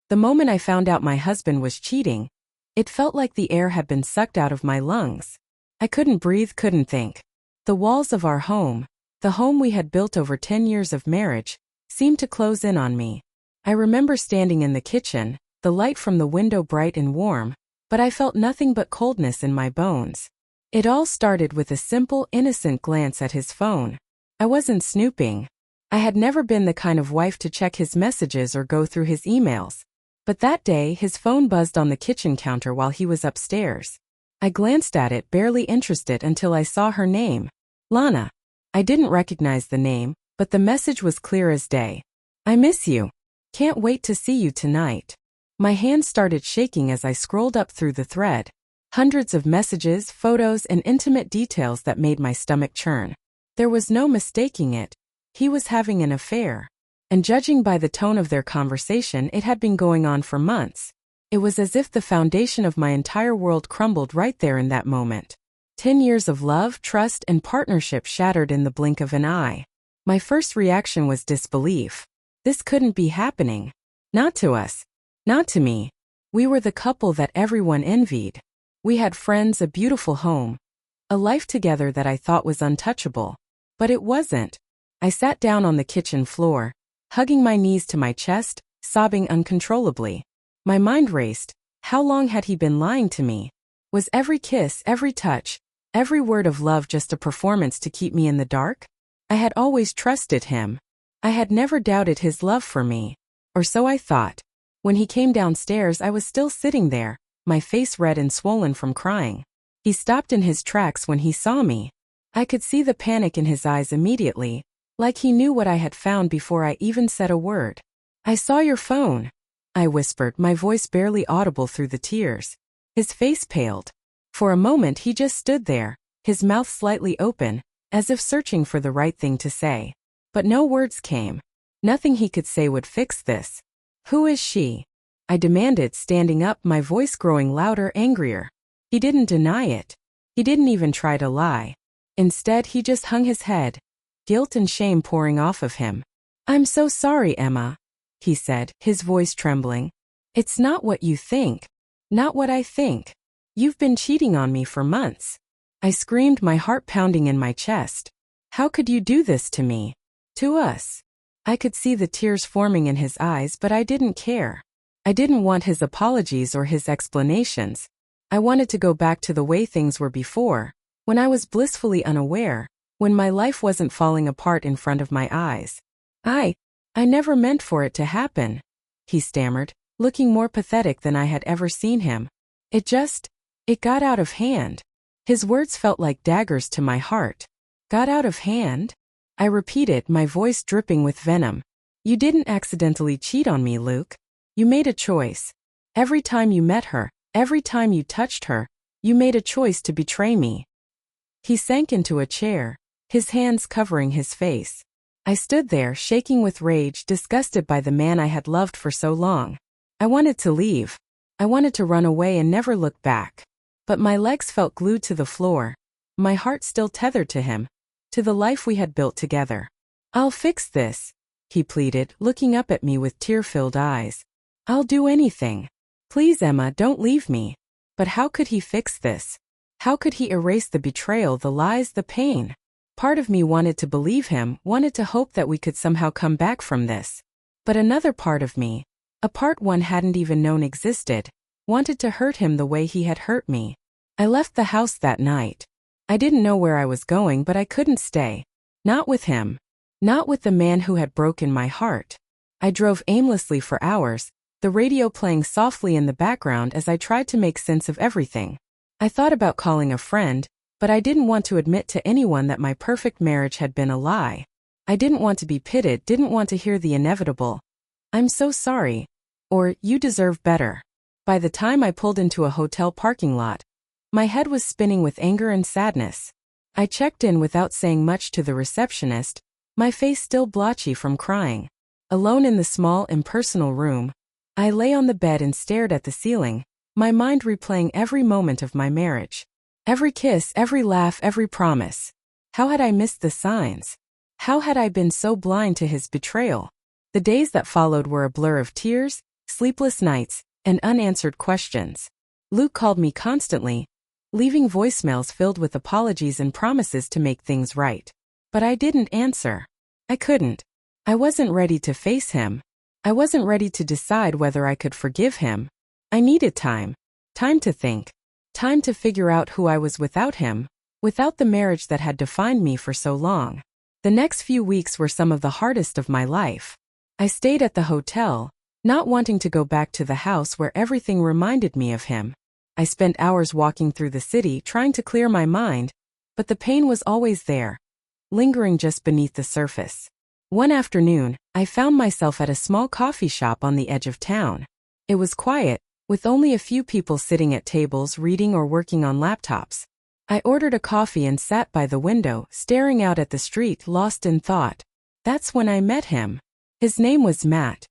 The moment I found out my husband was cheating, it felt like the air had been sucked out of my lungs. I couldn't breathe, couldn't think. The walls of our home, the home we had built over 10 years of marriage, seemed to close in on me. I remember standing in the kitchen, the light from the window bright and warm, but I felt nothing but coldness in my bones. It all started with a simple, innocent glance at his phone. I wasn't snooping. I had never been the kind of wife to check his messages or go through his emails. But that day, his phone buzzed on the kitchen counter while he was upstairs. I glanced at it, barely interested, until I saw her name. Lana. I didn't recognize the name, but the message was clear as day. I miss you. Can't wait to see you tonight. My hand started shaking as I scrolled up through the thread. Hundreds of messages, photos, and intimate details that made my stomach churn. There was no mistaking it. He was having an affair. And judging by the tone of their conversation, it had been going on for months. It was as if the foundation of my entire world crumbled right there in that moment. 10 years of love, trust, and partnership shattered in the blink of an eye. My first reaction was disbelief. This couldn't be happening. Not to us. Not to me. We were the couple that everyone envied. We had friends, a beautiful home, a life together that I thought was untouchable. But it wasn't. I sat down on the kitchen floor, hugging my knees to my chest, sobbing uncontrollably. My mind raced. How long had he been lying to me? Was every kiss, every touch, every word of love just a performance to keep me in the dark? I had always trusted him. I had never doubted his love for me. Or so I thought. When he came downstairs, I was still sitting there, my face red and swollen from crying. He stopped in his tracks when he saw me. I could see the panic in his eyes immediately, like he knew what I had found before I even said a word. I saw your phone, I whispered, my voice barely audible through the tears. His face paled. For a moment he just stood there, his mouth slightly open, as if searching for the right thing to say. But no words came. Nothing he could say would fix this. Who is she? I demanded, standing up, my voice growing louder, angrier. He didn't deny it. He didn't even try to lie. Instead, he just hung his head, guilt and shame pouring off of him. I'm so sorry, Emma, he said, his voice trembling. It's not what you think. Not what I think. You've been cheating on me for months. I screamed, my heart pounding in my chest. How could you do this to me? To us? I could see the tears forming in his eyes, but I didn't care. I didn't want his apologies or his explanations. I wanted to go back to the way things were before, when I was blissfully unaware, when my life wasn't falling apart in front of my eyes. I never meant for it to happen, he stammered, looking more pathetic than I had ever seen him. It got out of hand. His words felt like daggers to my heart. Got out of hand? I repeated, my voice dripping with venom. You didn't accidentally cheat on me, Luke. You made a choice. Every time you met her, every time you touched her, you made a choice to betray me. He sank into a chair, his hands covering his face. I stood there, shaking with rage, disgusted by the man I had loved for so long. I wanted to leave. I wanted to run away and never look back. But my legs felt glued to the floor, my heart still tethered to him, to the life we had built together. I'll fix this, he pleaded, looking up at me with tear-filled eyes. I'll do anything. Please, Emma, don't leave me. But how could he fix this? How could he erase the betrayal, the lies, the pain? Part of me wanted to believe him, wanted to hope that we could somehow come back from this. But another part of me, a part one hadn't even known existed, wanted to hurt him the way he had hurt me. I left the house that night. I didn't know where I was going, but I couldn't stay. Not with him. Not with the man who had broken my heart. I drove aimlessly for hours, the radio playing softly in the background as I tried to make sense of everything. I thought about calling a friend, but I didn't want to admit to anyone that my perfect marriage had been a lie. I didn't want to be pitted, didn't want to hear the inevitable. I'm so sorry. Or, you deserve better. By the time I pulled into a hotel parking lot, my head was spinning with anger and sadness. I checked in without saying much to the receptionist, my face still blotchy from crying. Alone in the small, impersonal room, I lay on the bed and stared at the ceiling, my mind replaying every moment of my marriage. Every kiss, every laugh, every promise. How had I missed the signs? How had I been so blind to his betrayal? The days that followed were a blur of tears, sleepless nights, and unanswered questions. Luke called me constantly, leaving voicemails filled with apologies and promises to make things right. But I didn't answer. I couldn't. I wasn't ready to face him. I wasn't ready to decide whether I could forgive him. I needed time. Time to think. Time to figure out who I was without him, without the marriage that had defined me for so long. The next few weeks were some of the hardest of my life. I stayed at the hotel, not wanting to go back to the house where everything reminded me of him. I spent hours walking through the city trying to clear my mind, but the pain was always there, lingering just beneath the surface. One afternoon, I found myself at a small coffee shop on the edge of town. It was quiet, with only a few people sitting at tables reading or working on laptops. I ordered a coffee and sat by the window, staring out at the street, lost in thought. That's when I met him. His name was Matt.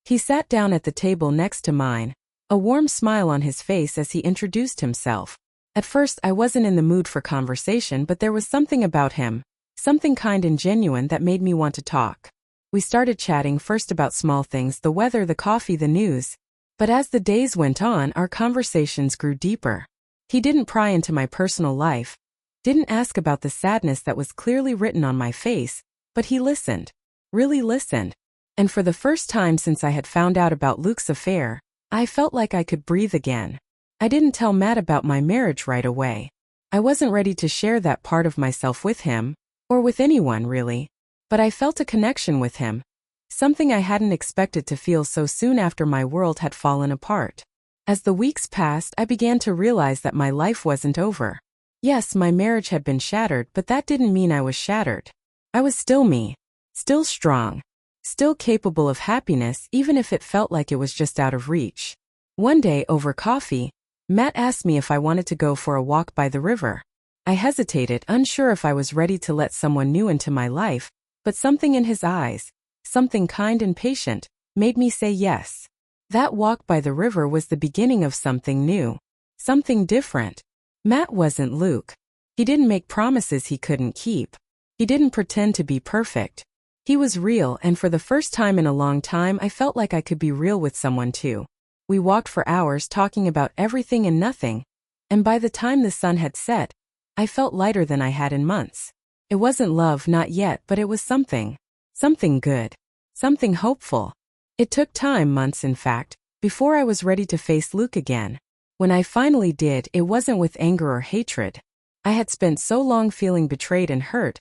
He sat down at the table next to mine, a warm smile on his face as he introduced himself. At first, I wasn't in the mood for conversation, but there was something about him, something kind and genuine that made me want to talk. We started chatting first about small things, the weather, the coffee, the news. But as the days went on, our conversations grew deeper. He didn't pry into my personal life, didn't ask about the sadness that was clearly written on my face, but he listened, really listened. And for the first time since I had found out about Luke's affair, I felt like I could breathe again. I didn't tell Matt about my marriage right away. I wasn't ready to share that part of myself with him, or with anyone really. But I felt a connection with him, something I hadn't expected to feel so soon after my world had fallen apart. As the weeks passed, I began to realize that my life wasn't over. Yes, my marriage had been shattered, but that didn't mean I was shattered. I was still me, still strong, still capable of happiness even if it felt like it was just out of reach. One day, over coffee, Matt asked me if I wanted to go for a walk by the river. I hesitated, unsure if I was ready to let someone new into my life, but something in his eyes, something kind and patient, made me say yes. That walk by the river was the beginning of something new, something different. Matt wasn't Luke. He didn't make promises he couldn't keep. He didn't pretend to be perfect. He was real, and for the first time in a long time I felt like I could be real with someone too. We walked for hours talking about everything and nothing, and by the time the sun had set, I felt lighter than I had in months. It wasn't love, not yet, but it was something. Something good. Something hopeful. It took time, months in fact, before I was ready to face Luke again. When I finally did, it wasn't with anger or hatred. I had spent so long feeling betrayed and hurt,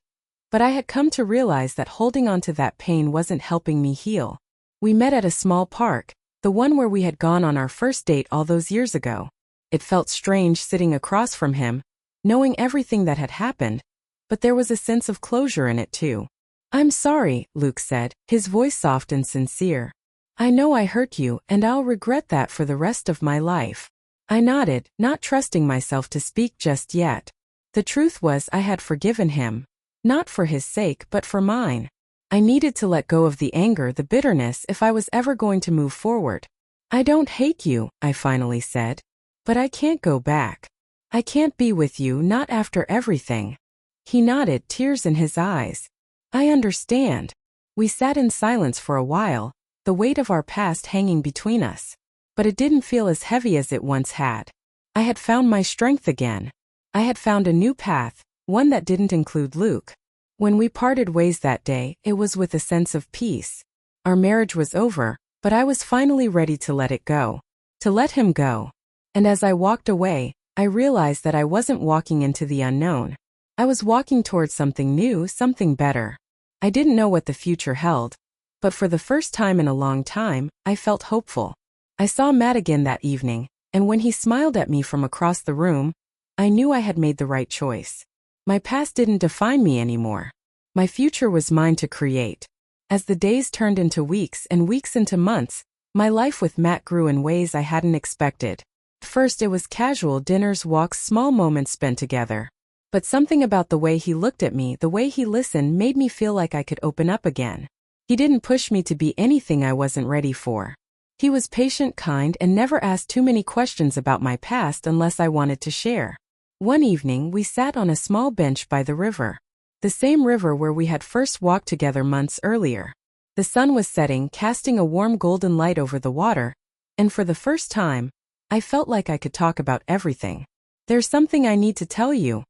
but I had come to realize that holding on to that pain wasn't helping me heal. We met at a small park, the one where we had gone on our first date all those years ago. It felt strange sitting across from him, knowing everything that had happened, but there was a sense of closure in it too. "I'm sorry," Luke said, his voice soft and sincere. "I know I hurt you, and I'll regret that for the rest of my life." I nodded, not trusting myself to speak just yet. The truth was I had forgiven him, not for his sake but for mine. I needed to let go of the anger, the bitterness, if I was ever going to move forward. "I don't hate you," I finally said, "but I can't go back. I can't be with you, not after everything." He nodded, tears in his eyes. "I understand." We sat in silence for a while, the weight of our past hanging between us. But it didn't feel as heavy as it once had. I had found my strength again. I had found a new path, one that didn't include Luke. When we parted ways that day, it was with a sense of peace. Our marriage was over, but I was finally ready to let it go. To let him go. And as I walked away, I realized that I wasn't walking into the unknown. I was walking towards something new, something better. I didn't know what the future held, but for the first time in a long time, I felt hopeful. I saw Matt again that evening, and when he smiled at me from across the room, I knew I had made the right choice. My past didn't define me anymore. My future was mine to create. As the days turned into weeks and weeks into months, my life with Matt grew in ways I hadn't expected. First, it was casual dinners, walks, small moments spent together. But something about the way he looked at me, the way he listened, made me feel like I could open up again. He didn't push me to be anything I wasn't ready for. He was patient, kind, and never asked too many questions about my past unless I wanted to share. One evening, we sat on a small bench by the river. The same river where we had first walked together months earlier. The sun was setting, casting a warm golden light over the water, and for the first time, I felt like I could talk about everything. "There's something I need to tell you,"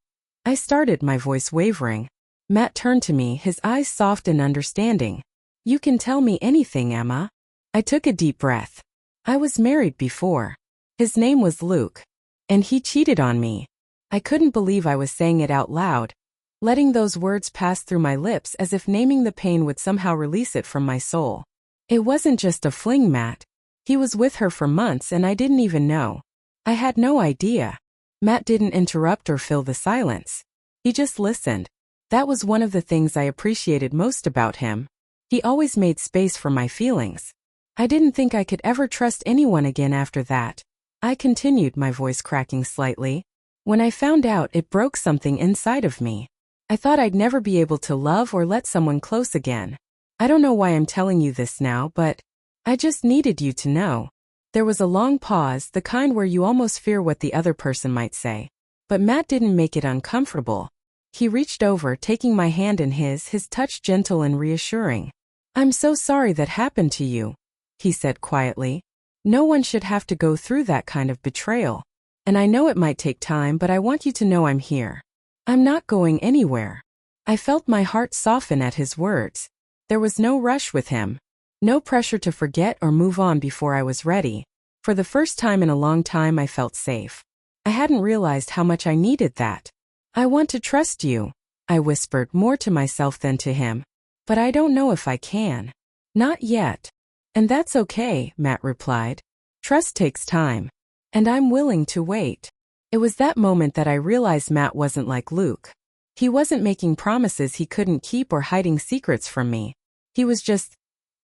I started, my voice wavering. Matt turned to me, his eyes soft and understanding. "You can tell me anything, Emma." I took a deep breath. I was married before. His name was Luke. And he cheated on me. I couldn't believe I was saying it out loud, letting those words pass through my lips as if naming the pain would somehow release it from my soul. It wasn't just a fling, Matt. He was with her for months and I didn't even know. I had no idea. Matt didn't interrupt or fill the silence. He just listened. That was one of the things I appreciated most about him. He always made space for my feelings. I didn't think I could ever trust anyone again after that. I continued, my voice cracking slightly. When I found out, it broke something inside of me. I thought I'd never be able to love or let someone close again. I don't know why I'm telling you this now, but I just needed you to know. There was a long pause, the kind where you almost fear what the other person might say. But Matt didn't make it uncomfortable. He reached over, taking my hand in his touch gentle and reassuring. "I'm so sorry that happened to you," he said quietly. "No one should have to go through that kind of betrayal. And I know it might take time, but I want you to know I'm here. I'm not going anywhere." I felt my heart soften at his words. There was no rush with him. No pressure to forget or move on before I was ready. For the first time in a long time, I felt safe. I hadn't realized how much I needed that. "I want to trust you," I whispered, more to myself than to him. "But I don't know if I can." "Not yet." "And that's okay," Matt replied. "Trust takes time. And I'm willing to wait." It was that moment that I realized Matt wasn't like Luke. He wasn't making promises he couldn't keep or hiding secrets from me. He was just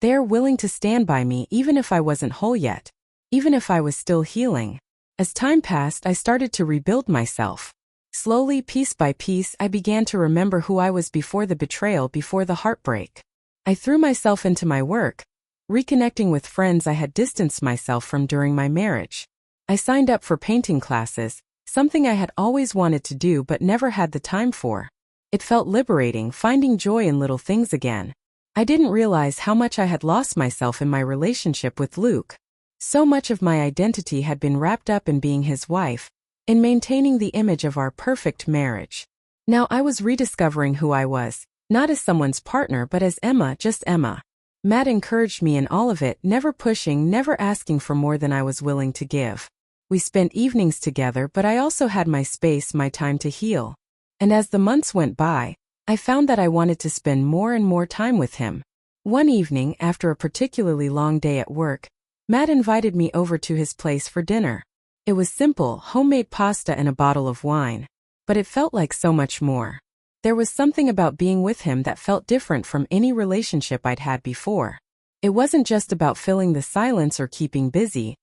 there, willing to stand by me even if I wasn't whole yet, even if I was still healing. As time passed, I started to rebuild myself. Slowly, piece by piece, I began to remember who I was before the betrayal, before the heartbreak. I threw myself into my work, reconnecting with friends I had distanced myself from during my marriage. I signed up for painting classes, something I had always wanted to do but never had the time for. It felt liberating, finding joy in little things again. I didn't realize how much I had lost myself in my relationship with Luke. So much of my identity had been wrapped up in being his wife, in maintaining the image of our perfect marriage. Now I was rediscovering who I was, not as someone's partner but as Emma, just Emma. Matt encouraged me in all of it, never pushing, never asking for more than I was willing to give. We spent evenings together, but I also had my space, my time to heal. And as the months went by, I found that I wanted to spend more and more time with him. One evening, after a particularly long day at work, Matt invited me over to his place for dinner. It was simple, homemade pasta and a bottle of wine. But it felt like so much more. There was something about being with him that felt different from any relationship I'd had before. It wasn't just about filling the silence or keeping busy.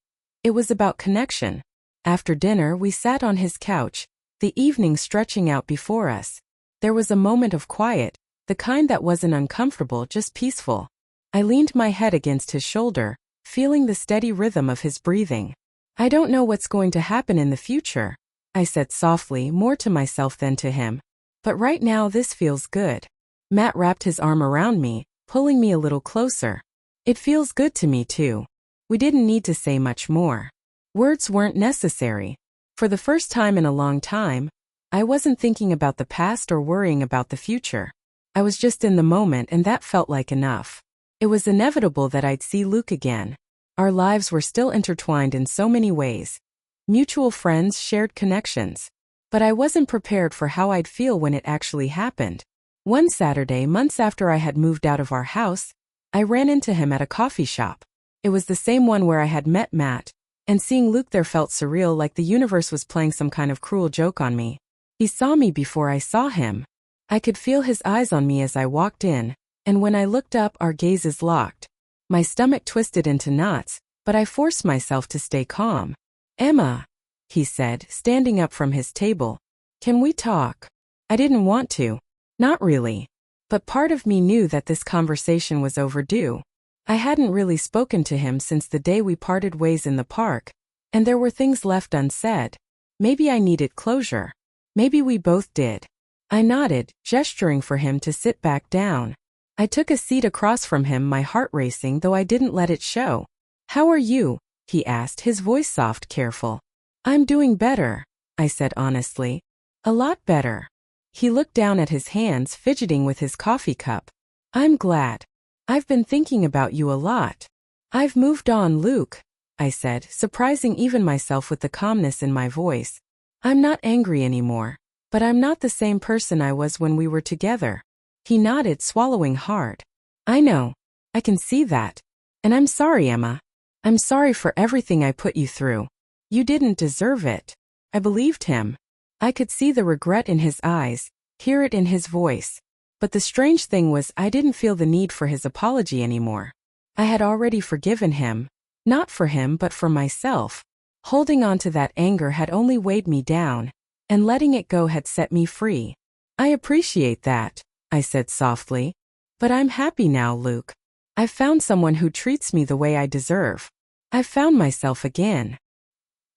It was about connection. After dinner, we sat on his couch, the evening stretching out before us. There was a moment of quiet, the kind that wasn't uncomfortable, just peaceful. I leaned my head against his shoulder, feeling the steady rhythm of his breathing. "I don't know what's going to happen in the future," I said softly, more to myself than to him. "But right now this feels good." Matt wrapped his arm around me, pulling me a little closer. "It feels good to me too." We didn't need to say much more. Words weren't necessary. For the first time in a long time, I wasn't thinking about the past or worrying about the future. I was just in the moment, and that felt like enough. It was inevitable that I'd see Luke again. Our lives were still intertwined in so many ways. Mutual friends, shared connections. But I wasn't prepared for how I'd feel when it actually happened. One Saturday, months after I had moved out of our house, I ran into him at a coffee shop. It was the same one where I had met Matt, and seeing Luke there felt surreal, like the universe was playing some kind of cruel joke on me. He saw me before I saw him. I could feel his eyes on me as I walked in, and when I looked up, our gazes locked. My stomach twisted into knots, but I forced myself to stay calm. "Emma," he said, standing up from his table. "Can we talk?" I didn't want to. Not really. But part of me knew that this conversation was overdue. I hadn't really spoken to him since the day we parted ways in the park, and there were things left unsaid. Maybe I needed closure. Maybe we both did. I nodded, gesturing for him to sit back down. I took a seat across from him, my heart racing, though I didn't let it show. "How are you?" he asked, his voice soft, careful. "I'm doing better," I said honestly. "A lot better." He looked down at his hands, fidgeting with his coffee cup. "I'm glad. I've been thinking about you a lot." "I've moved on, Luke," I said, surprising even myself with the calmness in my voice. "I'm not angry anymore, but I'm not the same person I was when we were together." He nodded, swallowing hard. "I know. I can see that. And I'm sorry, Emma. I'm sorry for everything I put you through. You didn't deserve it." I believed him. I could see the regret in his eyes, hear it in his voice. But the strange thing was I didn't feel the need for his apology anymore. I had already forgiven him. Not for him, but for myself. Holding on to that anger had only weighed me down, and letting it go had set me free. "I appreciate that," I said softly. "But I'm happy now, Luke. I've found someone who treats me the way I deserve. I've found myself again."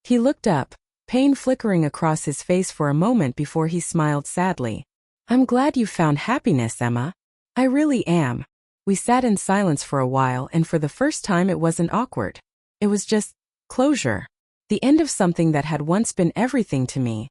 He looked up, pain flickering across his face for a moment before he smiled sadly. "I'm glad you found happiness, Emma. I really am." We sat in silence for a while, and for the first time it wasn't awkward. It was just closure. The end of something that had once been everything to me,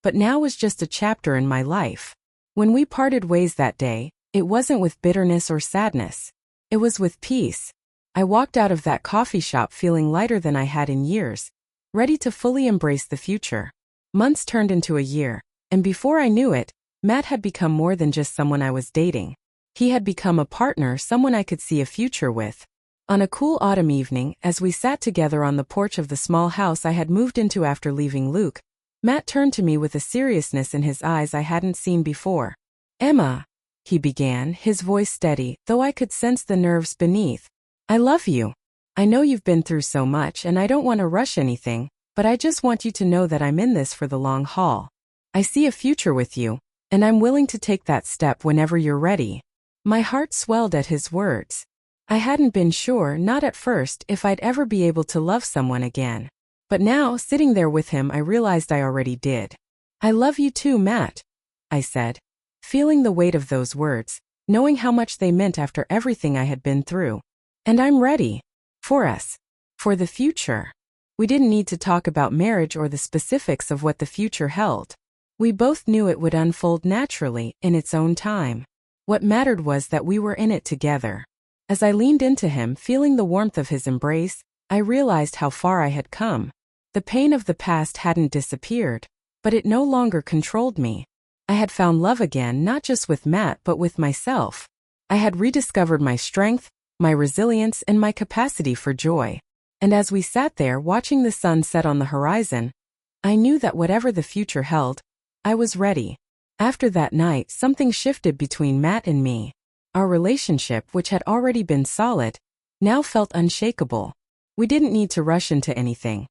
but now was just a chapter in my life. When we parted ways that day, it wasn't with bitterness or sadness. It was with peace. I walked out of that coffee shop feeling lighter than I had in years, ready to fully embrace the future. Months turned into a year, and before I knew it, Matt had become more than just someone I was dating. He had become a partner, someone I could see a future with. On a cool autumn evening, as we sat together on the porch of the small house I had moved into after leaving Luke, Matt turned to me with a seriousness in his eyes I hadn't seen before. "Emma," he began, his voice steady, though I could sense the nerves beneath. "I love you. I know you've been through so much and I don't want to rush anything, but I just want you to know that I'm in this for the long haul. I see a future with you, and I'm willing to take that step whenever you're ready." My heart swelled at his words. I hadn't been sure, not at first, if I'd ever be able to love someone again. But now, sitting there with him, I realized I already did. "I love you too, Matt," I said, feeling the weight of those words, knowing how much they meant after everything I had been through. "And I'm ready. For us. For the future." We didn't need to talk about marriage or the specifics of what the future held. We both knew it would unfold naturally, in its own time. What mattered was that we were in it together. As I leaned into him, feeling the warmth of his embrace, I realized how far I had come. The pain of the past hadn't disappeared, but it no longer controlled me. I had found love again, not just with Matt but with myself. I had rediscovered my strength, my resilience, and my capacity for joy. And as we sat there watching the sun set on the horizon, I knew that whatever the future held, I was ready. After that night, something shifted between Matt and me. Our relationship, which had already been solid, now felt unshakable. We didn't need to rush into anything.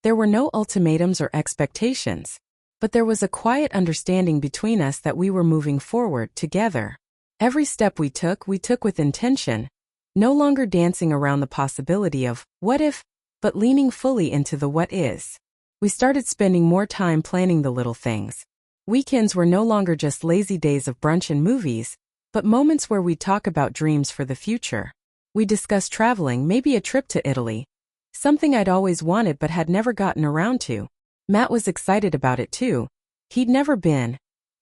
There were no ultimatums or expectations, but there was a quiet understanding between us that we were moving forward together. Every step we took with intention, no longer dancing around the possibility of what if, but leaning fully into the what is. We started spending more time planning the little things. Weekends were no longer just lazy days of brunch and movies, but moments where we'd talk about dreams for the future. We discussed traveling, maybe a trip to Italy, something I'd always wanted but had never gotten around to. Matt was excited about it too. He'd never been,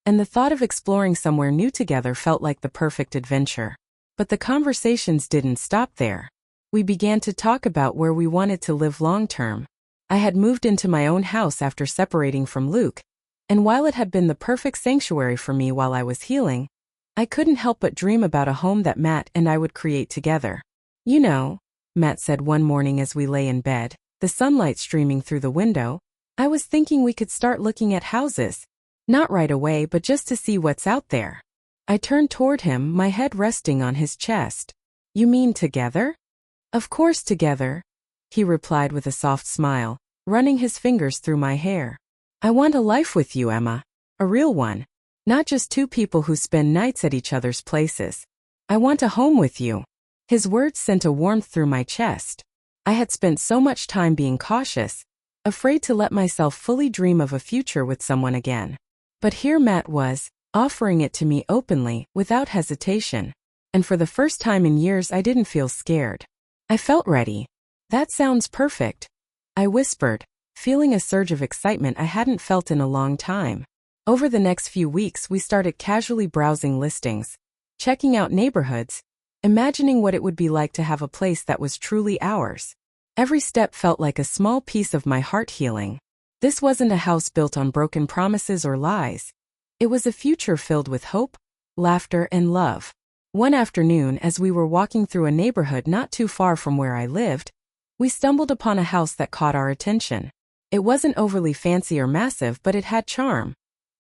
and the thought of exploring somewhere new together felt like the perfect adventure. But the conversations didn't stop there. We began to talk about where we wanted to live long-term. I had moved into my own house after separating from Luke, and while it had been the perfect sanctuary for me while I was healing, I couldn't help but dream about a home that Matt and I would create together. "You know," Matt said one morning as we lay in bed, the sunlight streaming through the window, "I was thinking we could start looking at houses. Not right away, but just to see what's out there." I turned toward him, my head resting on his chest. "You mean together?" "Of course together," he replied with a soft smile, running his fingers through my hair. "I want a life with you, Emma. A real one. Not just two people who spend nights at each other's places. I want a home with you." His words sent a warmth through my chest. I had spent so much time being cautious, afraid to let myself fully dream of a future with someone again. But here Matt was, offering it to me openly, without hesitation. and for the first time in years I didn't feel scared. I felt ready. "That sounds perfect," I whispered, feeling a surge of excitement I hadn't felt in a long time. Over the next few weeks we started casually browsing listings, checking out neighborhoods, imagining what it would be like to have a place that was truly ours. Every step felt like a small piece of my heart healing. This wasn't a house built on broken promises or lies. It was a future filled with hope, laughter, and love. One afternoon, as we were walking through a neighborhood not too far from where I lived, we stumbled upon a house that caught our attention. It wasn't overly fancy or massive, but it had charm.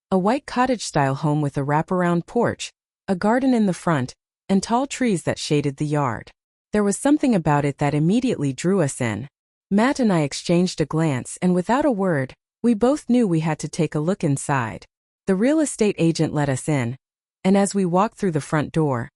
A white cottage-style home with a wraparound porch, a garden in the front, and tall trees that shaded the yard. There was something about it that immediately drew us in. Matt and I exchanged a glance, and without a word, we both knew we had to take a look inside. The real estate agent let us in, and as we walked through the front door,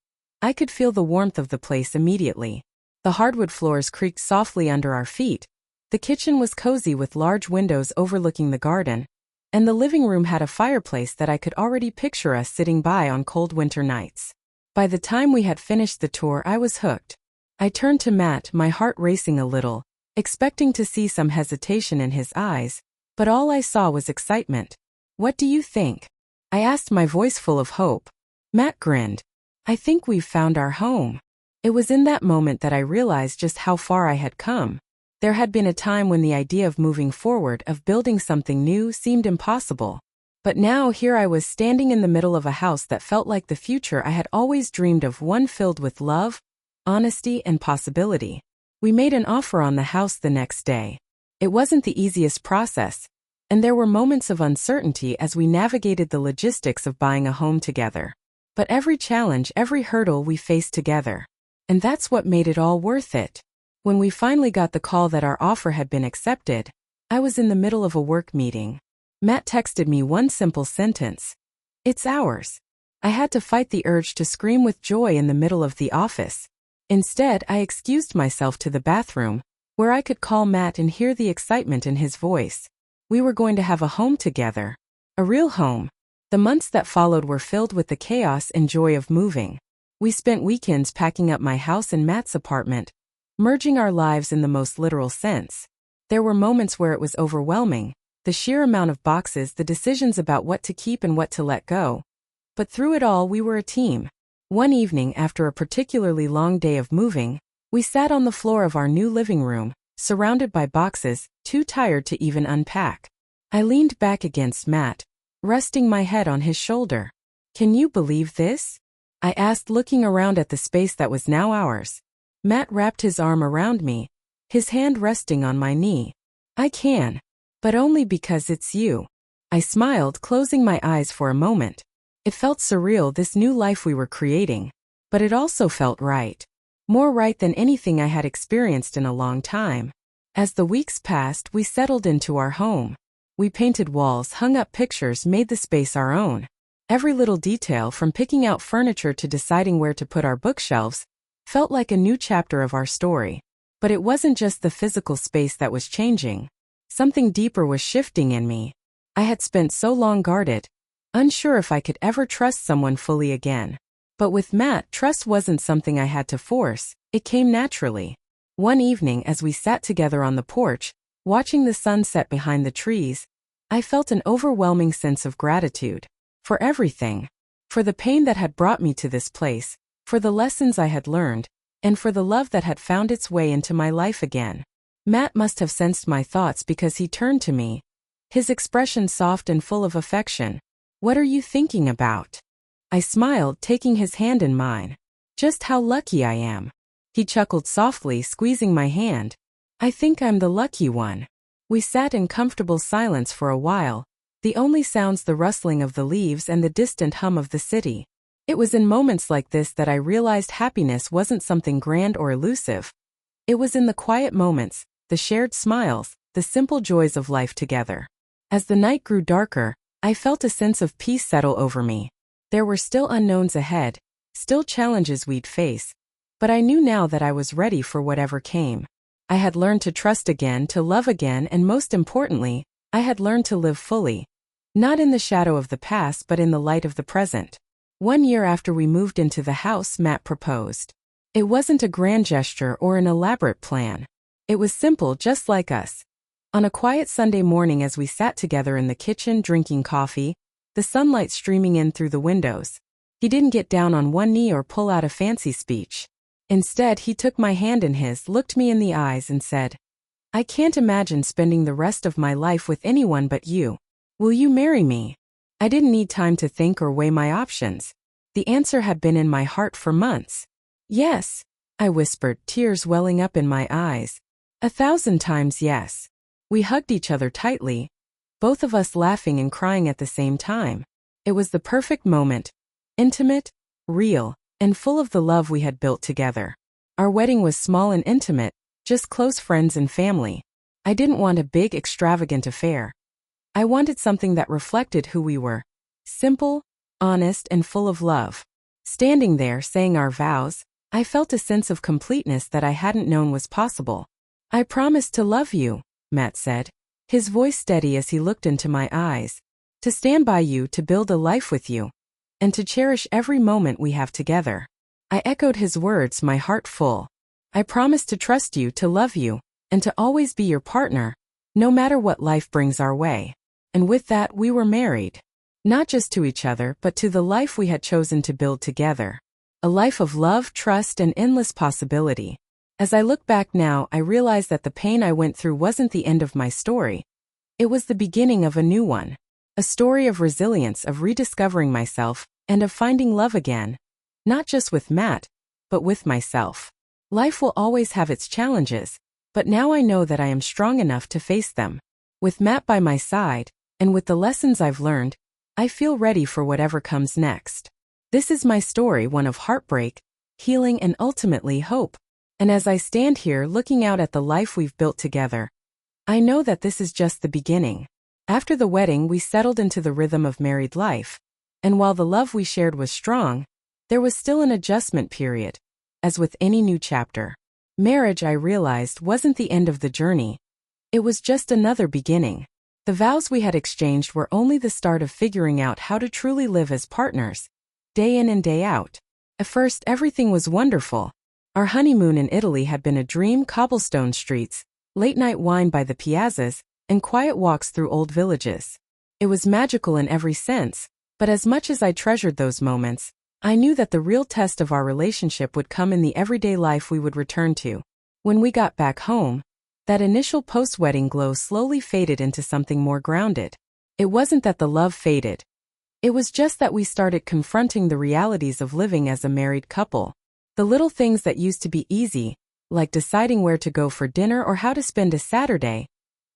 I could feel the warmth of the place immediately. The hardwood floors creaked softly under our feet, the kitchen was cozy with large windows overlooking the garden, and the living room had a fireplace that I could already picture us sitting by on cold winter nights. By the time we had finished the tour, I was hooked. I turned to Matt, my heart racing a little, expecting to see some hesitation in his eyes, but all I saw was excitement. "What do you think?" I asked, my voice full of hope. Matt grinned. "I think we've found our home." It was in that moment that I realized just how far I had come. There had been a time when the idea of moving forward, of building something new, seemed impossible. But now here I was standing in the middle of a house that felt like the future I had always dreamed of, one filled with love, honesty, and possibility. We made an offer on the house the next day. It wasn't the easiest process, and there were moments of uncertainty as we navigated the logistics of buying a home together. But every challenge, every hurdle we faced together. And that's what made it all worth it. When we finally got the call that our offer had been accepted, I was in the middle of a work meeting. Matt texted me one simple sentence: "It's ours." I had to fight the urge to scream with joy in the middle of the office. Instead, I excused myself to the bathroom, where I could call Matt and hear the excitement in his voice. We were going to have a home together. A real home. The months that followed were filled with the chaos and joy of moving. We spent weekends packing up my house and Matt's apartment, merging our lives in the most literal sense. There were moments where it was overwhelming, the sheer amount of boxes, the decisions about what to keep and what to let go. But through it all, we were a team. One evening, after a particularly long day of moving, we sat on the floor of our new living room, surrounded by boxes, too tired to even unpack. I leaned back against Matt, resting my head on his shoulder. "Can you believe this?" I asked, looking around at the space that was now ours. Matt wrapped his arm around me, his hand resting on my knee. "I can. But only because it's you." I smiled, closing my eyes for a moment. It felt surreal, this new life we were creating. But it also felt right. More right than anything I had experienced in a long time. As the weeks passed, we settled into our home. We painted walls, hung up pictures, made the space our own. Every little detail, from picking out furniture to deciding where to put our bookshelves, felt like a new chapter of our story. But it wasn't just the physical space that was changing. Something deeper was shifting in me. I had spent so long guarded, unsure if I could ever trust someone fully again. But with Matt, trust wasn't something I had to force, it came naturally. One evening, as we sat together on the porch, watching the sun set behind the trees, I felt an overwhelming sense of gratitude. For everything. For the pain that had brought me to this place, for the lessons I had learned, and for the love that had found its way into my life again. Matt must have sensed my thoughts because he turned to me, his expression soft and full of affection. "What are you thinking about?" I smiled, taking his hand in mine. "Just how lucky I am." He chuckled softly, squeezing my hand. "I think I'm the lucky one." We sat in comfortable silence for a while, the only sounds the rustling of the leaves and the distant hum of the city. It was in moments like this that I realized happiness wasn't something grand or elusive. It was in the quiet moments, the shared smiles, the simple joys of life together. As the night grew darker, I felt a sense of peace settle over me. There were still unknowns ahead, still challenges we'd face, but I knew now that I was ready for whatever came. I had learned to trust again, to love again, and most importantly, I had learned to live fully. Not in the shadow of the past, but in the light of the present. 1 year after we moved into the house, Matt proposed. It wasn't a grand gesture or an elaborate plan. It was simple, just like us. On a quiet Sunday morning as we sat together in the kitchen drinking coffee, the sunlight streaming in through the windows, he didn't get down on one knee or pull out a fancy speech. Instead, he took my hand in his, looked me in the eyes and said, "I can't imagine spending the rest of my life with anyone but you. Will you marry me?" I didn't need time to think or weigh my options. The answer had been in my heart for months. "Yes," I whispered, tears welling up in my eyes. 1,000 times yes. We hugged each other tightly, both of us laughing and crying at the same time. It was the perfect moment, intimate, real, and full of the love we had built together. Our wedding was small and intimate, just close friends and family. I didn't want a big, extravagant affair. I wanted something that reflected who we were. Simple, honest, and full of love. Standing there, saying our vows, I felt a sense of completeness that I hadn't known was possible. "I promise to love you," Matt said, his voice steady as he looked into my eyes. "To stand by you, to build a life with you, and to cherish every moment we have together." I echoed his words, my heart full. "I promise to trust you, to love you, and to always be your partner, no matter what life brings our way." And with that, we were married. Not just to each other, but to the life we had chosen to build together. A life of love, trust, and endless possibility. As I look back now, I realize that the pain I went through wasn't the end of my story. It was the beginning of a new one. A story of resilience, of rediscovering myself, and of finding love again. Not just with Matt, but with myself. Life will always have its challenges, but now I know that I am strong enough to face them. With Matt by my side, and with the lessons I've learned, I feel ready for whatever comes next. This is my story, one of heartbreak, healing, and ultimately hope. And as I stand here looking out at the life we've built together, I know that this is just the beginning. After the wedding, we settled into the rhythm of married life, and while the love we shared was strong, there was still an adjustment period. As with any new chapter, marriage, I realized, wasn't the end of the journey. It was just another beginning. The vows we had exchanged were only the start of figuring out how to truly live as partners, day in and day out. At first, everything was wonderful. Our honeymoon in Italy had been a dream: cobblestone streets, late-night wine by the piazzas, and quiet walks through old villages. It was magical in every sense, but as much as I treasured those moments, I knew that the real test of our relationship would come in the everyday life we would return to. When we got back home, that initial post-wedding glow slowly faded into something more grounded. It wasn't that the love faded. It was just that we started confronting the realities of living as a married couple. The little things that used to be easy, like deciding where to go for dinner or how to spend a Saturday,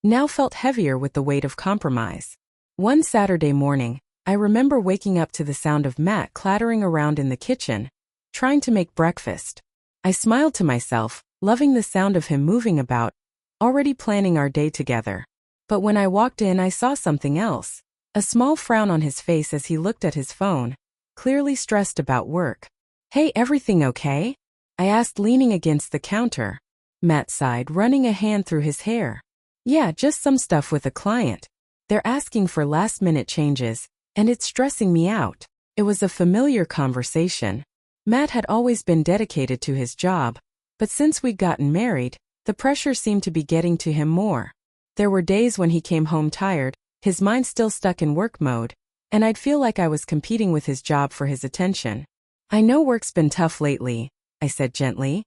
now felt heavier with the weight of compromise. One Saturday morning, I remember waking up to the sound of Matt clattering around in the kitchen, trying to make breakfast. I smiled to myself, loving the sound of him moving about, already planning our day together. But when I walked in, I saw something else. A small frown on his face as he looked at his phone, clearly stressed about work. "Hey, everything okay?" I asked, leaning against the counter. Matt sighed, running a hand through his hair. "Yeah, just some stuff with a client. They're asking for last-minute changes, and it's stressing me out." It was a familiar conversation. Matt had always been dedicated to his job, but since we'd gotten married, the pressure seemed to be getting to him more. There were days when he came home tired, his mind still stuck in work mode, and I'd feel like I was competing with his job for his attention. "I know work's been tough lately," I said gently,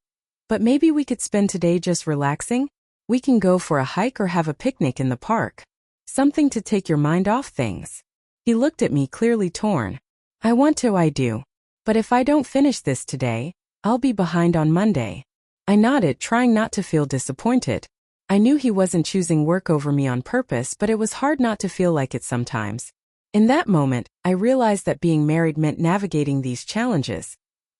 "but maybe we could spend today just relaxing? We can go for a hike or have a picnic in the park. Something to take your mind off things." He looked at me, clearly torn. I do. But if I don't finish this today, I'll be behind on Monday." I nodded, trying not to feel disappointed. I knew he wasn't choosing work over me on purpose, but it was hard not to feel like it sometimes. In that moment, I realized that being married meant navigating these challenges.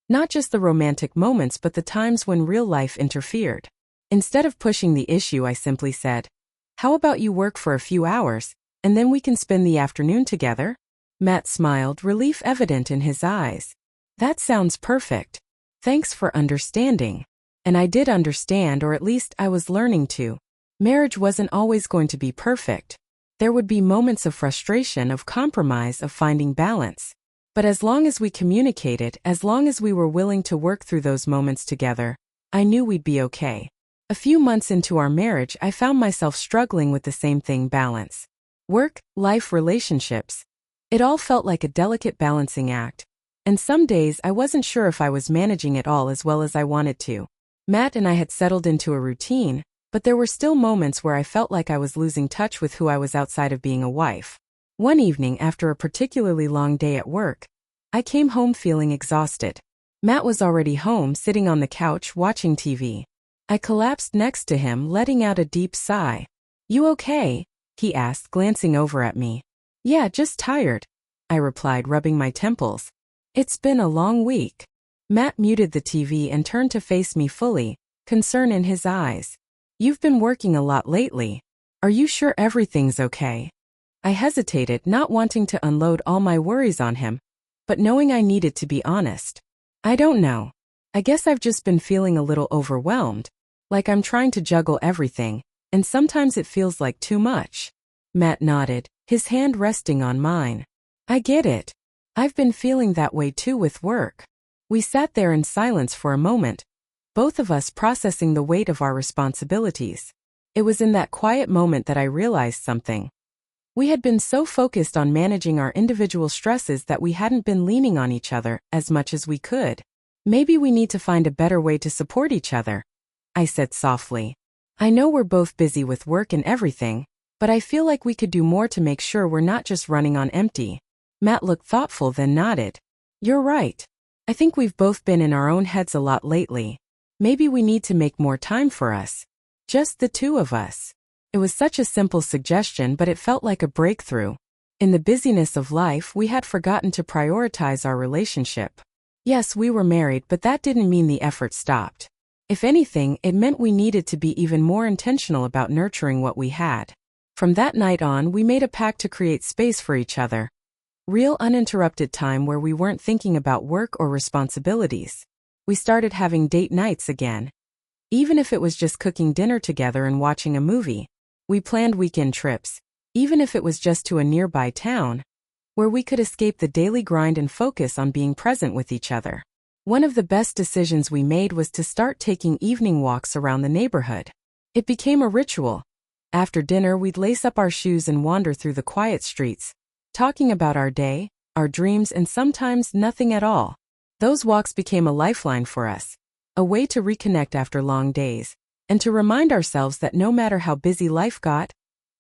Not just the romantic moments, but the times when real life interfered. Instead of pushing the issue, I simply said, "How about you work for a few hours, and then we can spend the afternoon together?" Matt smiled, relief evident in his eyes. "That sounds perfect. Thanks for understanding." And I did understand, or at least I was learning to. Marriage wasn't always going to be perfect. There would be moments of frustration, of compromise, of finding balance. But as long as we communicated, as long as we were willing to work through those moments together, I knew we'd be okay. A few months into our marriage, I found myself struggling with the same thing: balance. Work, life, relationships. It all felt like a delicate balancing act. And some days I wasn't sure if I was managing it all as well as I wanted to. Matt and I had settled into a routine, but there were still moments where I felt like I was losing touch with who I was outside of being a wife. One evening, after a particularly long day at work, I came home feeling exhausted. Matt was already home, sitting on the couch watching TV. I collapsed next to him, letting out a deep sigh. "You okay?" he asked, glancing over at me. "Yeah, just tired," I replied, rubbing my temples. "It's been a long week." Matt muted the TV and turned to face me fully, concern in his eyes. "You've been working a lot lately. Are you sure everything's okay?" I hesitated, not wanting to unload all my worries on him, but knowing I needed to be honest. "I don't know. I guess I've just been feeling a little overwhelmed, like I'm trying to juggle everything, and sometimes it feels like too much." Matt nodded, his hand resting on mine. "I get it. I've been feeling that way too with work." We sat there in silence for a moment, both of us processing the weight of our responsibilities. It was in that quiet moment that I realized something. We had been so focused on managing our individual stresses that we hadn't been leaning on each other as much as we could. "Maybe we need to find a better way to support each other," I said softly. "I know we're both busy with work and everything, but I feel like we could do more to make sure we're not just running on empty." Matt looked thoughtful, then nodded. "You're right. I think we've both been in our own heads a lot lately. Maybe we need to make more time for us. Just the two of us." It was such a simple suggestion, but it felt like a breakthrough. In the busyness of life, we had forgotten to prioritize our relationship. Yes, we were married, but that didn't mean the effort stopped. If anything, it meant we needed to be even more intentional about nurturing what we had. From that night on, we made a pact to create space for each other. Real uninterrupted time where we weren't thinking about work or responsibilities. We started having date nights again. Even if it was just cooking dinner together and watching a movie. We planned weekend trips, even if it was just to a nearby town, where we could escape the daily grind and focus on being present with each other. One of the best decisions we made was to start taking evening walks around the neighborhood. It became a ritual. After dinner, we'd lace up our shoes and wander through the quiet streets, talking about our day, our dreams, and sometimes nothing at all. Those walks became a lifeline for us, a way to reconnect after long days, and to remind ourselves that no matter how busy life got,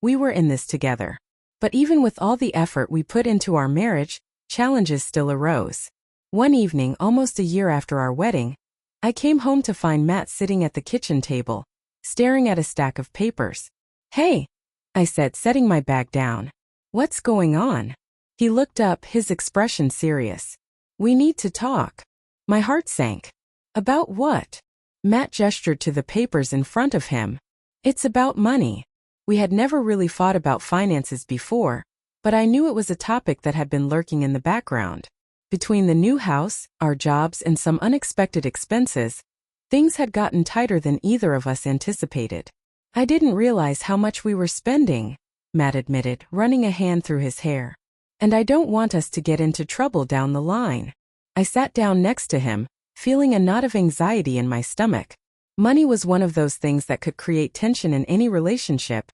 we were in this together. But even with all the effort we put into our marriage, challenges still arose. One evening, almost a year after our wedding, I came home to find Matt sitting at the kitchen table, staring at a stack of papers. "Hey," I said, setting my bag down. "What's going on?" He looked up, his expression serious. "We need to talk." My heart sank. "About what?" Matt gestured to the papers in front of him. "It's about money." We had never really fought about finances before, but I knew it was a topic that had been lurking in the background. Between the new house, our jobs, and some unexpected expenses, things had gotten tighter than either of us anticipated. "I didn't realize how much we were spending," Matt admitted, running a hand through his hair. "And I don't want us to get into trouble down the line." I sat down next to him, feeling a knot of anxiety in my stomach. Money was one of those things that could create tension in any relationship,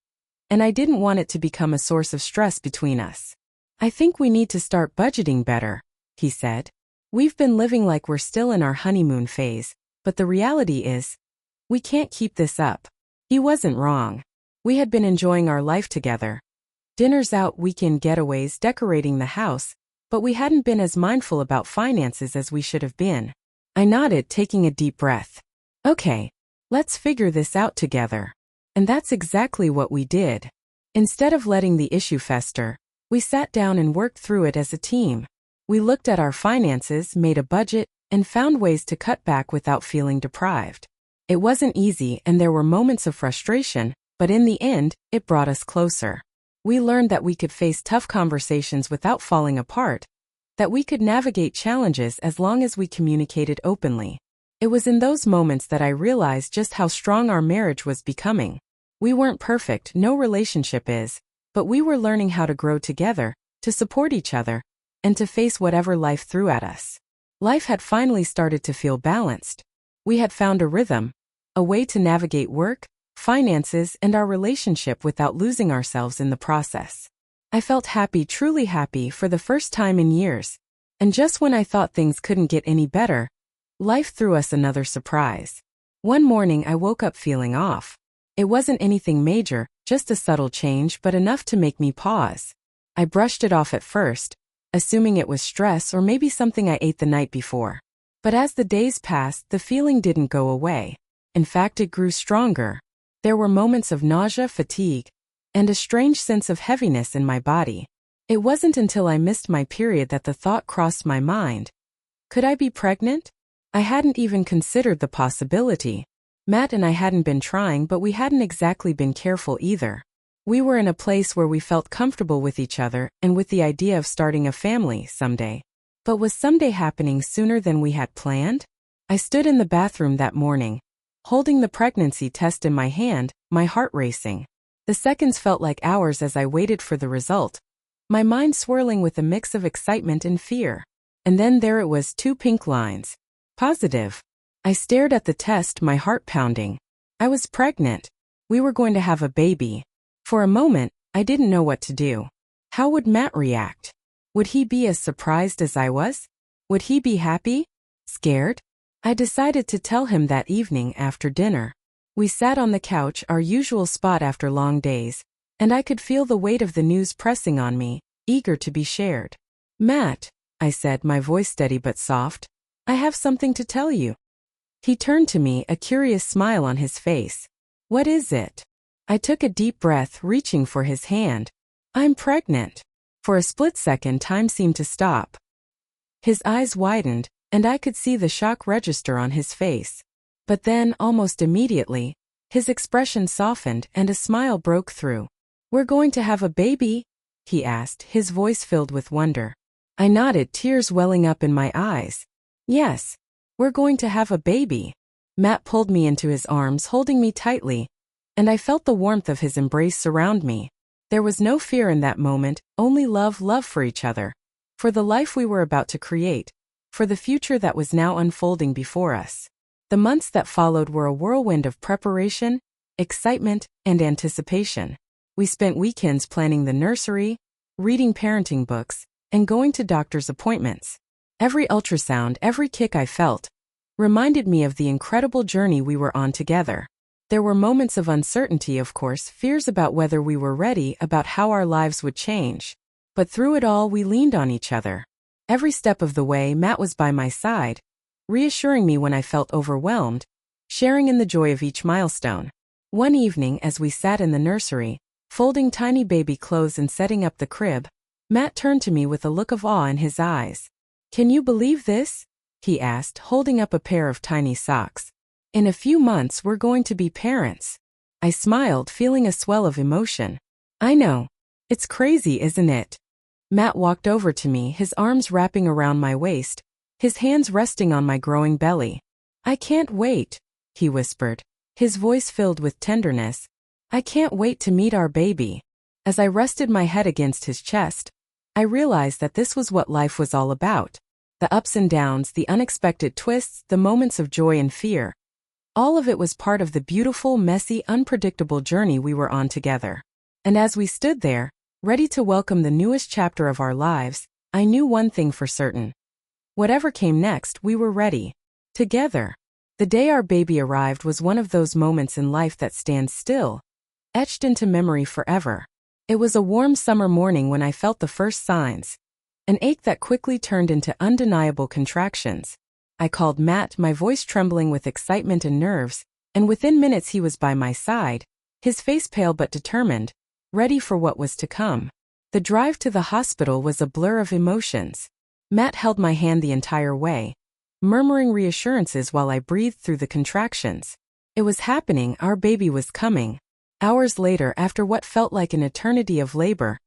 and I didn't want it to become a source of stress between us. "I think we need to start budgeting better," he said. "We've been living like we're still in our honeymoon phase, but the reality is, we can't keep this up." He wasn't wrong. We had been enjoying our life together. Dinners out, weekend getaways, decorating the house, but we hadn't been as mindful about finances as we should have been. I nodded, taking a deep breath. "Okay, let's figure this out together." And that's exactly what we did. Instead of letting the issue fester, we sat down and worked through it as a team. We looked at our finances, made a budget, and found ways to cut back without feeling deprived. It wasn't easy, and there were moments of frustration, but in the end, it brought us closer. We learned that we could face tough conversations without falling apart, that we could navigate challenges as long as we communicated openly. It was in those moments that I realized just how strong our marriage was becoming. We weren't perfect, no relationship is, but we were learning how to grow together, to support each other, and to face whatever life threw at us. Life had finally started to feel balanced. We had found a rhythm, a way to navigate work, finances, and our relationship without losing ourselves in the process. I felt happy, truly happy, for the first time in years. And just when I thought things couldn't get any better, life threw us another surprise. One morning I woke up feeling off. It wasn't anything major, just a subtle change, but enough to make me pause. I brushed it off at first, assuming it was stress or maybe something I ate the night before. But as the days passed, the feeling didn't go away. In fact, it grew stronger. There were moments of nausea, fatigue, and a strange sense of heaviness in my body. It wasn't until I missed my period that the thought crossed my mind. Could I be pregnant? I hadn't even considered the possibility. Matt and I hadn't been trying, but we hadn't exactly been careful either. We were in a place where we felt comfortable with each other and with the idea of starting a family someday. But was someday happening sooner than we had planned? I stood in the bathroom that morning, holding the pregnancy test in my hand, my heart racing. The seconds felt like hours as I waited for the result, my mind swirling with a mix of excitement and fear. And then there it was, 2 pink lines. Positive. I stared at the test, my heart pounding. I was pregnant. We were going to have a baby. For a moment, I didn't know what to do. How would Matt react? Would he be as surprised as I was? Would he be happy? Scared? I decided to tell him that evening after dinner. We sat on the couch, our usual spot after long days, and I could feel the weight of the news pressing on me, eager to be shared. Matt, I said, my voice steady but soft, I have something to tell you. He turned to me, a curious smile on his face. What is it? I took a deep breath, reaching for his hand. I'm pregnant. For a split second, time seemed to stop. His eyes widened, and I could see the shock register on his face. But then, almost immediately, his expression softened and a smile broke through. We're going to have a baby? He asked, his voice filled with wonder. I nodded, tears welling up in my eyes. Yes, we're going to have a baby. Matt pulled me into his arms, holding me tightly, and I felt the warmth of his embrace surround me. There was no fear in that moment, only love for each other, for the life we were about to create, for the future that was now unfolding before us. The months that followed were a whirlwind of preparation, excitement, and anticipation. We spent weekends planning the nursery, reading parenting books, and going to doctor's appointments. Every ultrasound, every kick I felt, reminded me of the incredible journey we were on together. There were moments of uncertainty, of course, fears about whether we were ready, about how our lives would change. But through it all, we leaned on each other. Every step of the way, Matt was by my side, reassuring me when I felt overwhelmed, sharing in the joy of each milestone. One evening, as we sat in the nursery, folding tiny baby clothes and setting up the crib, Matt turned to me with a look of awe in his eyes. Can you believe this? He asked, holding up a pair of tiny socks. In a few months, we're going to be parents. I smiled, feeling a swell of emotion. I know. It's crazy, isn't it? Matt walked over to me, his arms wrapping around my waist, his hands resting on my growing belly. I can't wait, he whispered, his voice filled with tenderness. I can't wait to meet our baby. As I rested my head against his chest, I realized that this was what life was all about. The ups and downs, the unexpected twists, the moments of joy and fear. All of it was part of the beautiful, messy, unpredictable journey we were on together. And as we stood there, ready to welcome the newest chapter of our lives, I knew one thing for certain. Whatever came next, we were ready. Together. The day our baby arrived was one of those moments in life that stands still, etched into memory forever. It was a warm summer morning when I felt the first signs. An ache that quickly turned into undeniable contractions. I called Matt, my voice trembling with excitement and nerves, and within minutes he was by my side, his face pale but determined, ready for what was to come. The drive to the hospital was a blur of emotions. Matt held my hand the entire way, murmuring reassurances while I breathed through the contractions. It was happening, our baby was coming. Hours later, after what felt like an eternity of labor,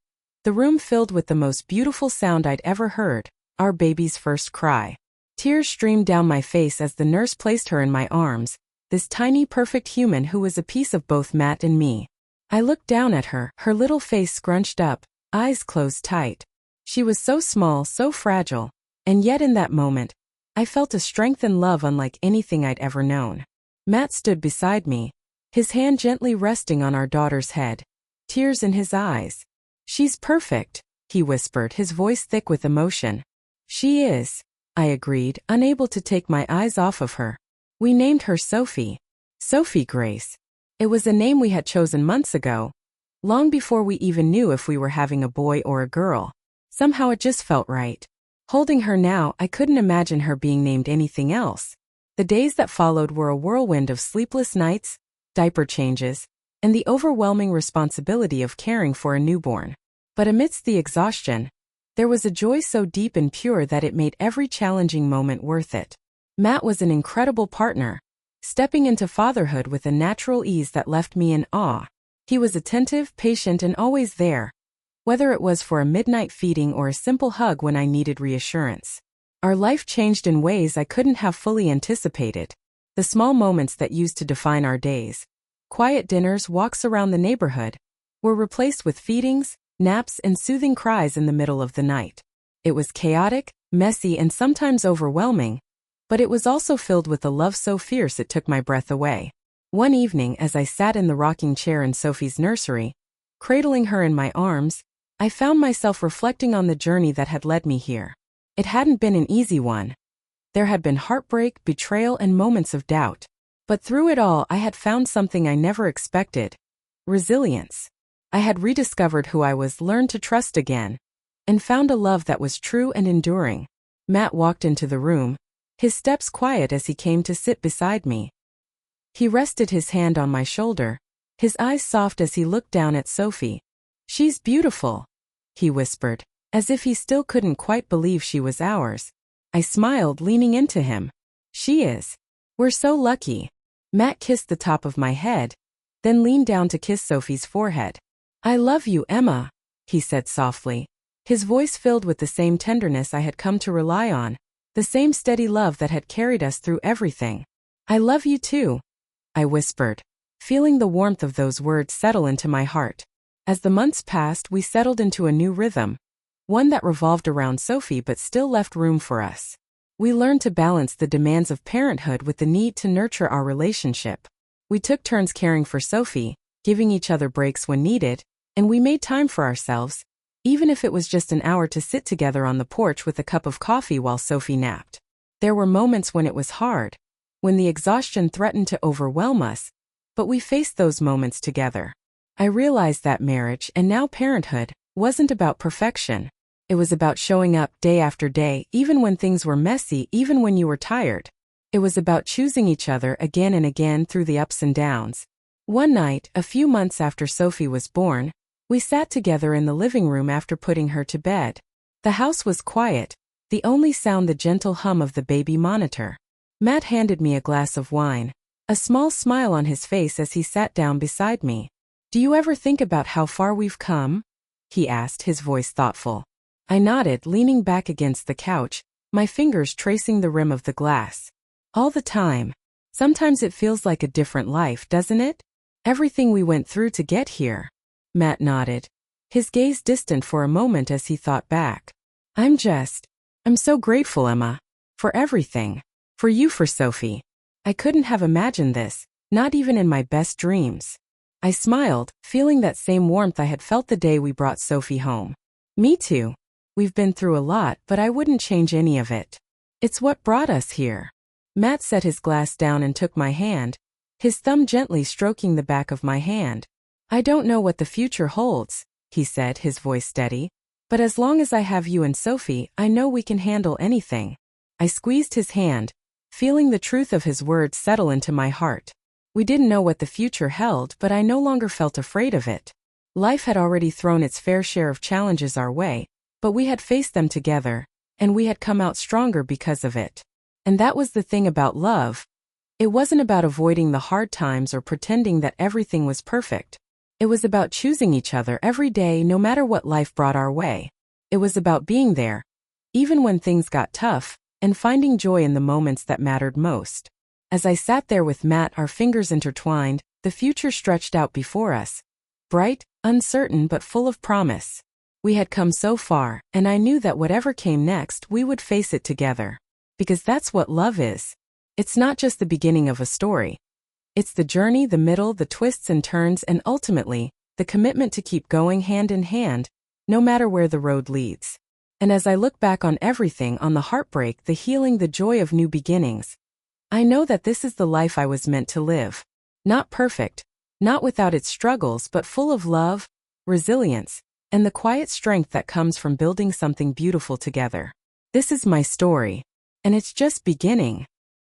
the room filled with the most beautiful sound I'd ever heard, our baby's first cry. Tears streamed down my face as the nurse placed her in my arms, this tiny perfect human who was a piece of both Matt and me. I looked down at her, her little face scrunched up, eyes closed tight. She was so small, so fragile, and yet in that moment, I felt a strength and love unlike anything I'd ever known. Matt stood beside me, his hand gently resting on our daughter's head, tears in his eyes. "She's perfect," he whispered, his voice thick with emotion. "She is," I agreed, unable to take my eyes off of her. "We named her Sophie. Sophie Grace." It was a name we had chosen months ago, long before we even knew if we were having a boy or a girl. Somehow it just felt right. Holding her now, I couldn't imagine her being named anything else. The days that followed were a whirlwind of sleepless nights, diaper changes, and the overwhelming responsibility of caring for a newborn. But amidst the exhaustion, there was a joy so deep and pure that it made every challenging moment worth it. Matt was an incredible partner, stepping into fatherhood with a natural ease that left me in awe. He was attentive, patient, and always there, whether it was for a midnight feeding or a simple hug when I needed reassurance. Our life changed in ways I couldn't have fully anticipated. The small moments that used to define our days, quiet dinners, walks around the neighborhood, were replaced with feedings, naps, and soothing cries in the middle of the night. It was chaotic, messy, and sometimes overwhelming, but it was also filled with a love so fierce it took my breath away. One evening, as I sat in the rocking chair in Sophie's nursery, cradling her in my arms, I found myself reflecting on the journey that had led me here. It hadn't been an easy one. There had been heartbreak, betrayal, and moments of doubt. But through it all, I had found something I never expected: resilience. I had rediscovered who I was, learned to trust again, and found a love that was true and enduring. Matt walked into the room, his steps quiet as he came to sit beside me. He rested his hand on my shoulder, his eyes soft as he looked down at Sophie. "She's beautiful," he whispered, as if he still couldn't quite believe she was ours. I smiled, leaning into him. "She is. We're so lucky." Matt kissed the top of my head, then leaned down to kiss Sophie's forehead. "I love you, Emma," he said softly, his voice filled with the same tenderness I had come to rely on, the same steady love that had carried us through everything. "I love you too," I whispered, feeling the warmth of those words settle into my heart. As the months passed, we settled into a new rhythm, one that revolved around Sophie but still left room for us. We learned to balance the demands of parenthood with the need to nurture our relationship. We took turns caring for Sophie, giving each other breaks when needed, and we made time for ourselves, even if it was just an hour to sit together on the porch with a cup of coffee while Sophie napped. There were moments when it was hard, when the exhaustion threatened to overwhelm us, but we faced those moments together. I realized that marriage, and now parenthood, wasn't about perfection. It was about showing up day after day, even when things were messy, even when you were tired. It was about choosing each other again and again through the ups and downs. One night, a few months after Sophie was born, we sat together in the living room after putting her to bed. The house was quiet, the only sound the gentle hum of the baby monitor. Matt handed me a glass of wine, a small smile on his face as he sat down beside me. "Do you ever think about how far we've come?" he asked, his voice thoughtful. I nodded, leaning back against the couch, my fingers tracing the rim of the glass. "All the time. Sometimes it feels like a different life, doesn't it? Everything we went through to get here." Matt nodded, his gaze distant for a moment as he thought back. I'm so grateful, Emma. For everything. For you, for Sophie. I couldn't have imagined this, not even in my best dreams." I smiled, feeling that same warmth I had felt the day we brought Sophie home. "Me too. We've been through a lot, but I wouldn't change any of it. It's what brought us here." Matt set his glass down and took my hand, his thumb gently stroking the back of my hand. "I don't know what the future holds," he said, his voice steady, "but as long as I have you and Sophie, I know we can handle anything." I squeezed his hand, feeling the truth of his words settle into my heart. We didn't know what the future held, but I no longer felt afraid of it. Life had already thrown its fair share of challenges our way, but we had faced them together, and we had come out stronger because of it. And that was the thing about love. It wasn't about avoiding the hard times or pretending that everything was perfect. It was about choosing each other every day, no matter what life brought our way. It was about being there, even when things got tough, and finding joy in the moments that mattered most. As I sat there with Matt, our fingers intertwined, the future stretched out before us. Bright, uncertain, but full of promise. We had come so far, and I knew that whatever came next, we would face it together. Because that's what love is. It's not just the beginning of a story. It's the journey, the middle, the twists and turns, and ultimately, the commitment to keep going hand in hand, no matter where the road leads. And as I look back on everything, on the heartbreak, the healing, the joy of new beginnings, I know that this is the life I was meant to live. Not perfect, not without its struggles, but full of love, resilience, and the quiet strength that comes from building something beautiful together. This is my story, and it's just beginning.